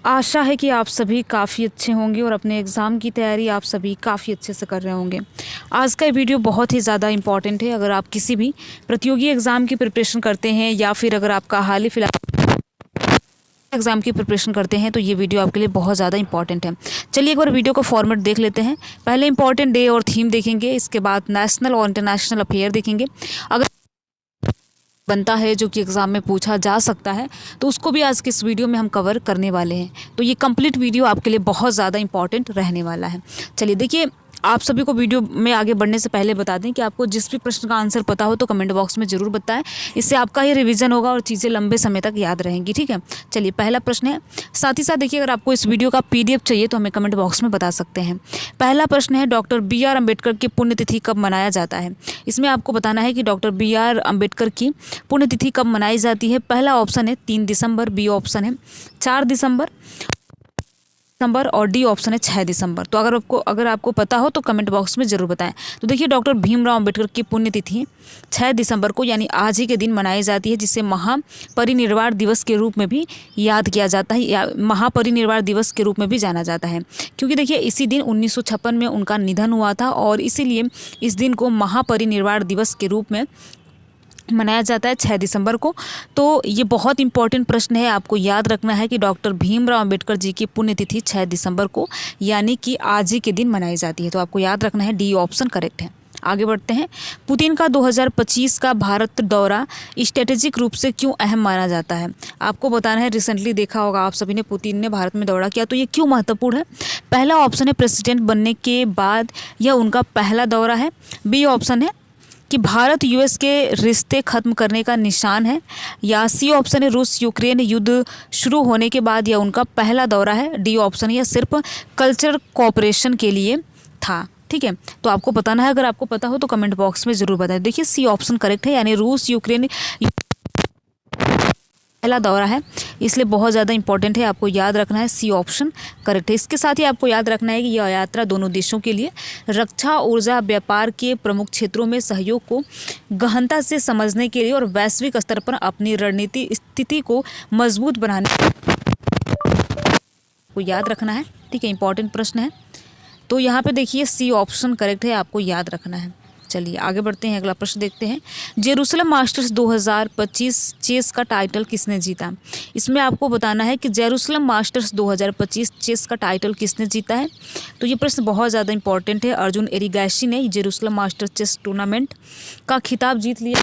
आशा है कि आप सभी काफ़ी अच्छे होंगे और अपने एग्ज़ाम की तैयारी आप सभी काफ़ी अच्छे से कर रहे होंगे। आज का ये वीडियो बहुत ही ज़्यादा इम्पॉर्टेंट है। अगर आप किसी भी प्रतियोगी एग्ज़ाम की प्रिपरेशन करते हैं या फिर अगर आपका हाल ही फिलहाल एग्ज़ाम की प्रिपरेशन करते हैं तो ये वीडियो आपके लिए बहुत ज़्यादा इंपॉर्टेंट है। चलिए एक बार वीडियो का फॉर्मेट देख लेते हैं। पहले इंपॉर्टेंट डे और थीम देखेंगे, इसके बाद नेशनल और इंटरनेशनल अफेयर देखेंगे। अगर बनता है जो कि एग्ज़ाम में पूछा जा सकता है तो उसको भी आज के इस वीडियो में हम कवर करने वाले हैं। तो ये कंप्लीट वीडियो आपके लिए बहुत ज़्यादा इंपॉर्टेंट रहने वाला है। चलिए देखिए, आप सभी को वीडियो में आगे बढ़ने से पहले बता दें कि आपको जिस भी प्रश्न का आंसर पता हो तो कमेंट बॉक्स में ज़रूर बताएं। इससे आपका ही रिवीजन होगा और चीज़ें लंबे समय तक याद रहेंगी। ठीक है, चलिए पहला प्रश्न है। साथ ही साथ देखिए, अगर आपको इस वीडियो का PDF चाहिए तो हमें कमेंट बॉक्स में बता सकते हैं। पहला प्रश्न है, डॉक्टर BR अम्बेडकर की पुण्यतिथि कब मनाया जाता है। इसमें आपको बताना है कि डॉक्टर BR अम्बेडकर की पुण्यतिथि कब मनाई जाती है। पहला ऑप्शन है 3 दिसंबर, बी ऑप्शन है 4 दिसंबर और डी ऑप्शन है 6 दिसंबर। तो अगर आपको पता हो तो कमेंट बॉक्स में ज़रूर बताएं। तो देखिए, डॉक्टर भीमराव अम्बेडकर की पुण्यतिथि 6 दिसंबर को यानी आज ही के दिन मनाई जाती है, जिसे महापरिनिर्वाण दिवस के रूप में भी याद किया जाता है या महापरिनिर्वाण दिवस के रूप में भी जाना जाता है। क्योंकि देखिए, इसी दिन 1956 में उनका निधन हुआ था और इसीलिए इस दिन को महापरिनिर्वाण दिवस के रूप में मनाया जाता है 6 दिसंबर को। तो ये बहुत इंपॉर्टेंट प्रश्न है, आपको याद रखना है कि डॉक्टर भीमराव अम्बेडकर जी की पुण्यतिथि 6 दिसंबर को यानी कि आज ही के दिन मनाई जाती है। तो आपको याद रखना है, डी ऑप्शन करेक्ट है। आगे बढ़ते हैं। पुतिन का 2025 का भारत दौरा स्ट्रेटेजिक रूप से क्यों अहम माना जाता है। आपको बताना है, रिसेंटली देखा होगा आप सभी ने, पुतिन ने भारत में दौरा किया, तो ये क्यों महत्वपूर्ण है। पहला ऑप्शन है प्रेसिडेंट बनने के बाद यह उनका पहला दौरा है। बी ऑप्शन है कि भारत US के रिश्ते खत्म करने का निशान है, या सी ऑप्शन है रूस यूक्रेन युद्ध शुरू होने के बाद यह उनका पहला दौरा है। डी ऑप्शन है यह सिर्फ कल्चर कोऑपरेशन के लिए था। ठीक है, तो आपको बताना है, अगर आपको पता हो तो कमेंट बॉक्स में ज़रूर बताएं। देखिए, सी ऑप्शन करेक्ट है, यानी रूस यूक्रेन पहला दौरा है, इसलिए बहुत ज़्यादा इंपॉर्टेंट है, आपको याद रखना है, सी ऑप्शन करेक्ट है। इसके साथ ही आपको याद रखना है कि यह यात्रा दोनों देशों के लिए रक्षा, ऊर्जा, व्यापार के प्रमुख क्षेत्रों में सहयोग को गहनता से समझने के लिए और वैश्विक स्तर पर अपनी रणनीति स्थिति को मजबूत बनाने को याद रखना है। ठीक है, इंपॉर्टेंट प्रश्न है। तो यहाँ पे देखिए, सी ऑप्शन करेक्ट है, आपको याद रखना है। चलिए आगे बढ़ते हैं, अगला प्रश्न देखते हैं। जेरूसलम मास्टर्स 2025 चेस का टाइटल किसने जीता। इसमें आपको बताना है कि जेरूसलम मास्टर्स 2025 चेस का टाइटल किसने जीता है। तो ये प्रश्न बहुत ज़्यादा इंपॉर्टेंट है। अर्जुन एरिगैसी ने जेरूसलम मास्टर्स चेस टूर्नामेंट का खिताब जीत लिया।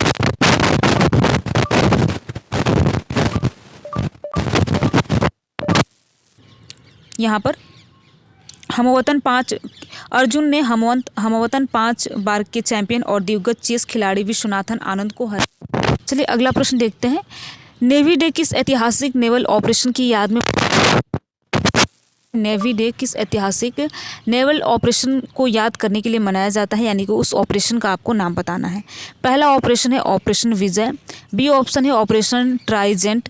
यहाँ पर अर्जुन ने हमवतन 5 बार के चैंपियन और दिग्गज चेस खिलाड़ी विश्वनाथन आनंद को हराया। चलिए अगला प्रश्न देखते हैं। नेवी डे किस ऐतिहासिक नेवल ऑपरेशन की याद में नेवी डे किस ऐतिहासिक नेवल ऑपरेशन को याद करने के लिए मनाया जाता है, यानी कि उस ऑपरेशन का आपको नाम बताना है। पहला ऑपरेशन है ऑपरेशन विजय, बी ऑप्शन है ऑपरेशन ट्राइजेंट,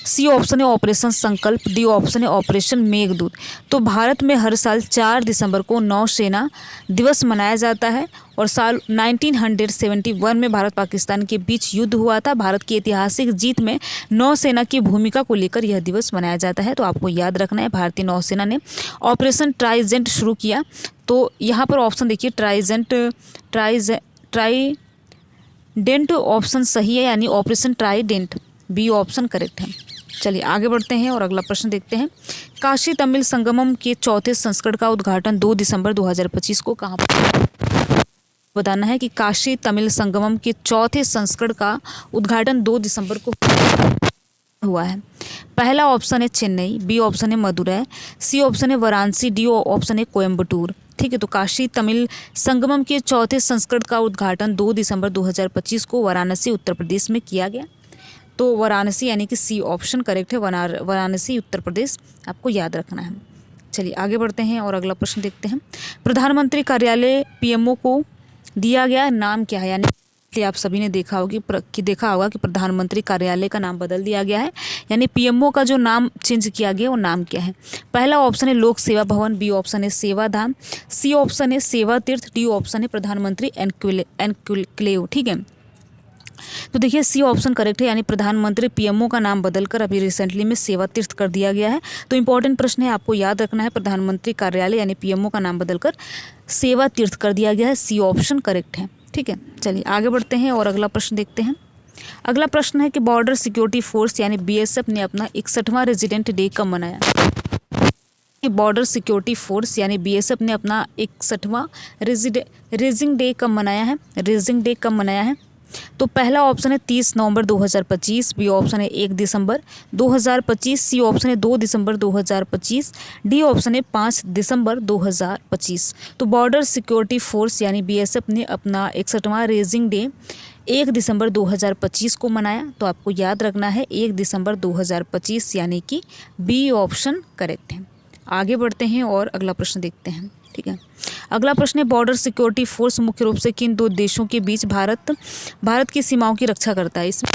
सी ऑप्शन है ऑपरेशन संकल्प, डी ऑप्शन है ऑपरेशन मेघदूत। तो भारत में हर साल 4 दिसंबर को नौसेना दिवस मनाया जाता है और साल 1971 में भारत पाकिस्तान के बीच युद्ध हुआ था। भारत की ऐतिहासिक जीत में नौसेना की भूमिका को लेकर यह दिवस मनाया जाता है। तो आपको याद रखना है, भारतीय नौसेना ने ऑपरेशन ट्राइजेंट शुरू किया। तो यहाँ पर ऑप्शन देखिए, ट्राइडेंट ऑप्शन सही है, यानी operation trident, B option correct है। चलिए आगे बढ़ते हैं और अगला प्रश्न देखते हैं। काशी तमिल संगमम के चौथे संस्करण का उद्घाटन 2 दिसंबर 2025 को कहाँ पर। बताना है कि काशी तमिल संगमम के चौथे संस्करण का उद्घाटन 2 दिसंबर को हुआ है। पहला ऑप्शन है चेन्नई, बी ऑप्शन है मदुरै, सी ऑप्शन है वाराणसी, डी ऑप्शन है कोयम्बटूर। ठीक है, तो काशी तमिल संगमम के चौथे संस्करण का उद्घाटन 2 दिसंबर 2025 को वाराणसी उत्तर प्रदेश में किया गया। तो वाराणसी यानी कि सी ऑप्शन करेक्ट है, वाराणसी उत्तर प्रदेश, आपको याद रखना है। चलिए आगे बढ़ते हैं और अगला प्रश्न देखते हैं। प्रधानमंत्री कार्यालय PMO को दिया गया नाम क्या है, यानी आप सभी ने देखा होगा कि प्रधानमंत्री कार्यालय का नाम बदल दिया गया है, यानी PMO का जो नाम चेंज किया गया वो नाम क्या है। पहला ऑप्शन है लोक सेवा भवन, बी ऑप्शन है सेवा धाम, सी ऑप्शन है सेवा तीर्थ, डी ऑप्शन है प्रधानमंत्री एनक्लेव। ठीक है, तो देखिए सी ऑप्शन करेक्ट है, यानी प्रधानमंत्री पीएमओ का नाम बदलकर अभी रिसेंटली में सेवा तीर्थ कर दिया गया है। तो इंपॉर्टेंट प्रश्न है, आपको याद रखना है, प्रधानमंत्री कार्यालय यानी पीएमओ का नाम बदलकर सेवा तीर्थ कर दिया गया है। सी ऑप्शन करेक्ट है। ठीक है, चलिए आगे बढ़ते हैं और अगला प्रश्न देखते हैं। अगला प्रश्न है कि बॉर्डर सिक्योरिटी फोर्स यानी बीएसएफ ने अपना 61वां रेजिडेंट डे कब मनाया। बॉर्डर सिक्योरिटी फोर्स यानी बीएसएफ ने अपना 61वां रेजिंग डे कब मनाया है। रेजिंग डे कब मनाया है? तो पहला ऑप्शन है 30 नवंबर 2025, बी ऑप्शन है 1 दिसंबर 2025, सी ऑप्शन है 2 दिसंबर 2025, डी ऑप्शन है 5 दिसंबर 2025। तो बॉर्डर सिक्योरिटी फोर्स यानी बीएसएफ ने अपना 61वां रेजिंग डे 1 दिसंबर 2025 को मनाया। तो आपको याद रखना है 1 दिसंबर 2025, यानी कि बी ऑप्शन करेक्ट है। आगे बढ़ते हैं और अगला प्रश्न देखते हैं। ठीक है, अगला प्रश्न है बॉर्डर सिक्योरिटी फोर्स मुख्य रूप से किन दो देशों के बीच भारत की सीमाओं की रक्षा करता है। इसमें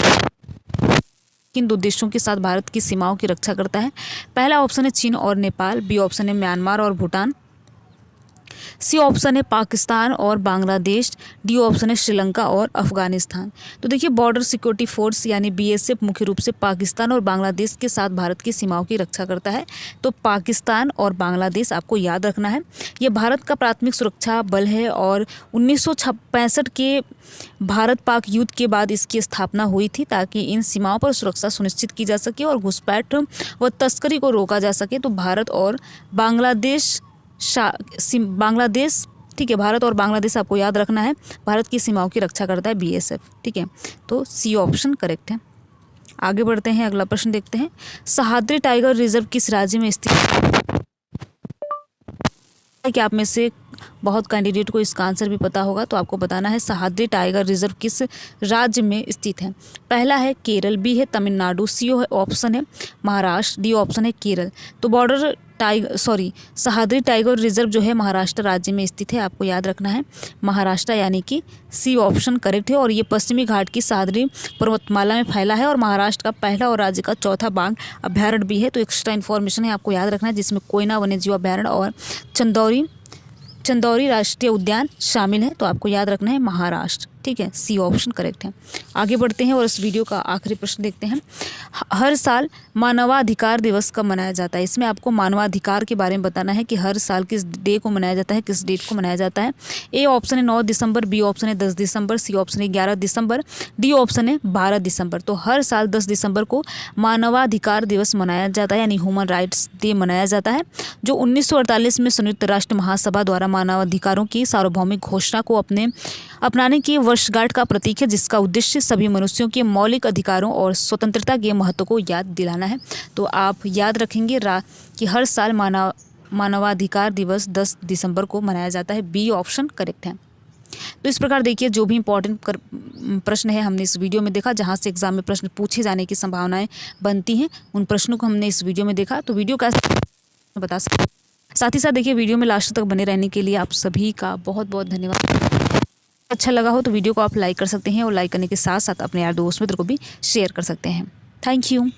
किन दो देशों के साथ भारत की सीमाओं की रक्षा करता है? पहला ऑप्शन है चीन और नेपाल, बी ऑप्शन है म्यांमार और भूटान, सी ऑप्शन है पाकिस्तान और बांग्लादेश, डी ऑप्शन है श्रीलंका और अफगानिस्तान। तो देखिए बॉर्डर सिक्योरिटी फोर्स यानी बीएसएफ मुख्य रूप से पाकिस्तान और बांग्लादेश के साथ भारत की सीमाओं की रक्षा करता है। तो पाकिस्तान और बांग्लादेश आपको याद रखना है। ये भारत का प्राथमिक सुरक्षा बल है और 1965 के भारत पाक युद्ध के बाद इसकी स्थापना हुई थी ताकि इन सीमाओं पर सुरक्षा सुनिश्चित की जा सके और घुसपैठ व तस्करी को रोका जा सके। तो भारत और बांग्लादेश ठीक है, भारत और बांग्लादेश आपको याद रखना है, भारत की सीमाओं की रक्षा करता है बीएसएफ। ठीक है, तो सी ऑप्शन करेक्ट है। आगे बढ़ते हैं, अगला प्रश्न देखते हैं। सह्याद्री टाइगर रिजर्व किस राज्य में स्थित है? कि आप में से बहुत कैंडिडेट को इसका आंसर भी पता होगा, तो आपको बताना है सह्याद्री टाइगर रिजर्व किस राज्य में स्थित है। पहला है केरल, बी है तमिलनाडु, सी ऑप्शन है महाराष्ट्र, डी ऑप्शन है केरल। तो सह्याद्री टाइगर रिजर्व जो है महाराष्ट्र राज्य में स्थित है। आपको याद रखना है महाराष्ट्र, यानी कि सी ऑप्शन करेक्ट है। और ये पश्चिमी घाट की सह्याद्री पर्वतमाला में फैला है और महाराष्ट्र का पहला और राज्य का चौथा बाघ अभ्यारण्य भी है। तो एक्स्ट्रा इन्फॉर्मेशन है, आपको याद रखना है, जिसमें कोयना वन्यजीव अभ्यारण्य और चंदौरी राष्ट्रीय उद्यान शामिल है। तो आपको याद रखना है महाराष्ट्र। ठीक है, सी ऑप्शन करेक्ट है। आगे बढ़ते हैं और इस वीडियो का आखिरी प्रश्न देखते हैं। हर साल मानवाधिकार दिवस कब मनाया जाता है? इसमें आपको मानवाधिकार के बारे में बताना है कि हर साल किस डे को मनाया जाता है, किस डेट को मनाया जाता है। ए ऑप्शन है 9 दिसंबर, बी ऑप्शन है 10 दिसंबर, सी ऑप्शन है 11 दिसंबर, डी ऑप्शन है 12 दिसंबर। तो हर साल 10 दिसंबर को मानवाधिकार दिवस मनाया जाता है, यानी ह्यूमन राइट्स डे मनाया जाता है, जो 1948 में संयुक्त राष्ट्र महासभा द्वारा मानवाधिकारों की सार्वभौमिक घोषणा को अपनाने की वर्षगांठ का प्रतीक है, जिसका उद्देश्य सभी मनुष्यों के मौलिक अधिकारों और स्वतंत्रता के महत्व को याद दिलाना है। तो आप याद रखेंगे कि हर साल मानवाधिकार दिवस 10 दिसंबर को मनाया जाता है। बी ऑप्शन करेक्ट है। तो इस प्रकार देखिए जो भी इंपॉर्टेंट प्रश्न है हमने इस वीडियो में देखा, जहां से एग्जाम में प्रश्न पूछे जाने की संभावनाएं बनती हैं, उन प्रश्नों को हमने इस वीडियो में देखा। तो वीडियो का बता सकते, साथ ही साथ देखिए वीडियो में लास्ट तक बने रहने के लिए आप सभी का बहुत बहुत धन्यवाद। अच्छा लगा हो तो वीडियो को आप लाइक कर सकते हैं और लाइक करने के साथ साथ अपने यार दोस्त मित्र को भी शेयर कर सकते हैं। Thank you.